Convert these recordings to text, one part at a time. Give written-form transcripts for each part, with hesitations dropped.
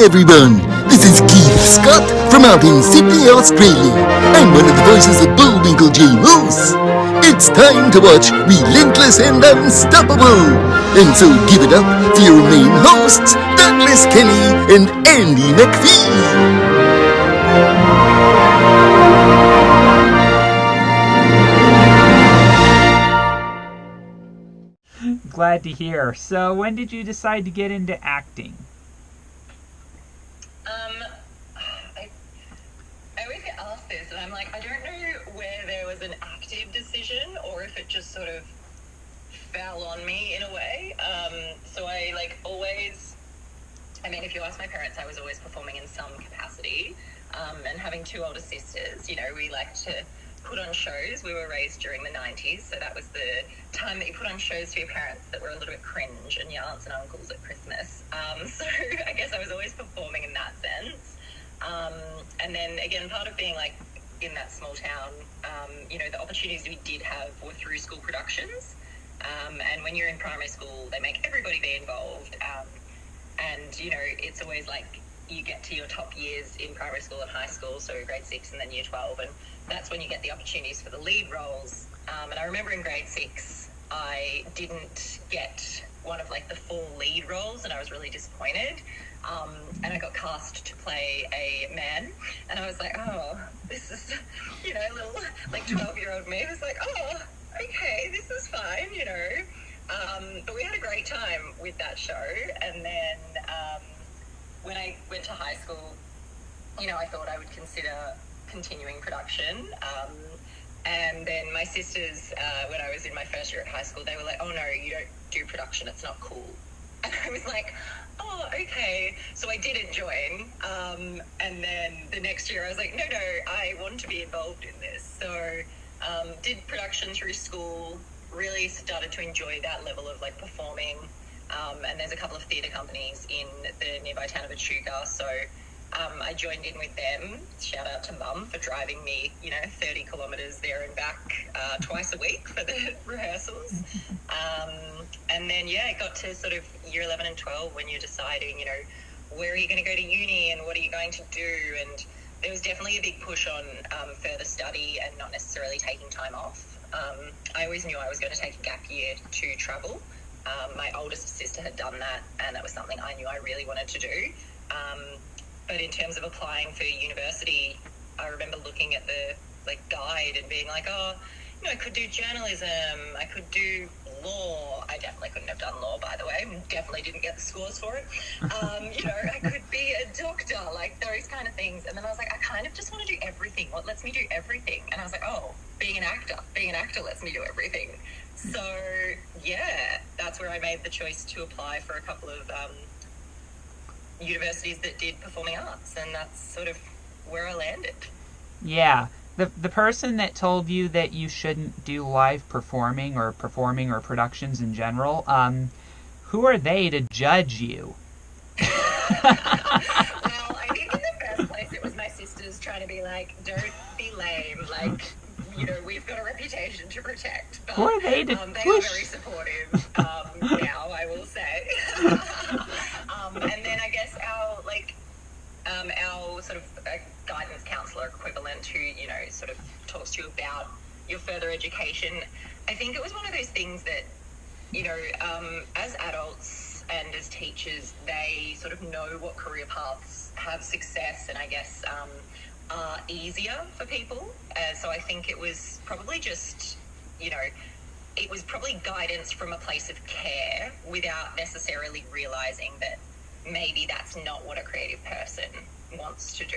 everyone, this is Keith Scott from out in Sydney, Australia. I'm one of the voices of Bullwinkle J. Moose. It's time to watch Relentless and Unstoppable. And so give it up for your main hosts, Douglas Kenny and Andy McPhee. Glad to hear. So when did you decide to get into acting? I always get asked this, and I'm like, I don't know where there was an active decision or if it just sort of fell on me in a way. So I always, if you ask my parents, I was always performing in some capacity. And having two older sisters, we like to put on shows. We were raised during the 90s, so that was the time that you put on shows to your parents that were a little bit cringe and your aunts and uncles at Christmas. So I guess I was always performing in that sense. And then again, part of being in that small town, the opportunities we did have were through school productions. And when you're in primary school, they make everybody be involved. And it's always you get to your top years in primary school and high school, so grade 6 and then year 12, and that's when you get the opportunities for the lead roles. And I remember in grade 6, I didn't get one of the full lead roles, and I was really disappointed. And I got cast to play a man, and I was like, oh, this is, a little 12-year-old me was like, oh, okay, this is fine, But we had a great time with that show, and then when I went to high school, I thought I would consider continuing production. And then my sisters, when I was in my first year at high school, they were like, oh no, you don't do production, it's not cool. And I was like, oh, okay. So I didn't join. And then the next year I was like, no, I want to be involved in this. So did production through school, really started to enjoy that level of performing. And there's a couple of theatre companies in the nearby town of Echuca, so I joined in with them. Shout out to Mum for driving me, 30 kilometres there and back twice a week for the rehearsals. And then, it got to sort of year 11 and 12 when you're deciding, where are you going to go to uni and what are you going to do? And there was definitely a big push on further study and not necessarily taking time off. I always knew I was going to take a gap year to travel. My oldest sister had done that, and that was something I knew I really wanted to do. But in terms of applying for university, I remember looking at the guide and being like, oh, I could do journalism, I could do law. I definitely couldn't have done law, by the way. Definitely didn't get the scores for it. I could be a doctor, those kind of things. And then I was like, I kind of just want to do everything. What lets me do everything? And I was like, oh, being an actor lets me do everything. So, that's where I made the choice to apply for a couple of universities that did performing arts, and that's sort of where I landed. Yeah. The person that told you that you shouldn't do live performing or productions in general, who are they to judge you? Well, I think in the first place it was my sisters trying to be don't be lame, we've got a reputation to protect. But, who are they to they are very supportive now, I will say. And then I guess our sort of guidance counsellor equivalent who, sort of talks to you about your further education. I think it was one of those things that, as adults and as teachers, they sort of know what career paths have success and I guess are easier for people. So I think it was probably just, it was probably guidance from a place of care without necessarily realising that maybe that's not what a creative person wants to do.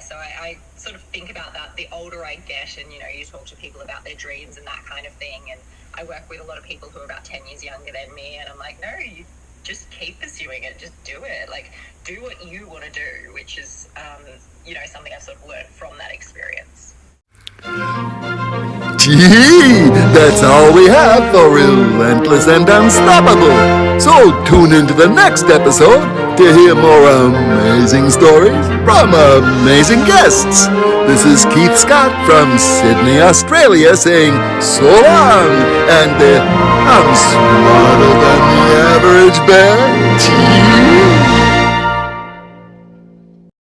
So I sort of think about that the older I get, and you talk to people about their dreams and that kind of thing, and I work with a lot of people who are about 10 years younger than me, and I'm like, no, you just keep pursuing it, just do it, do what you want to do, which is something I've sort of learned from that experience. Gee, that's all we have for Relentless and Unstoppable. So tune into the next episode to hear more amazing stories from amazing guests. This is Keith Scott from Sydney, Australia saying so long, and I'm smarter than the average bear.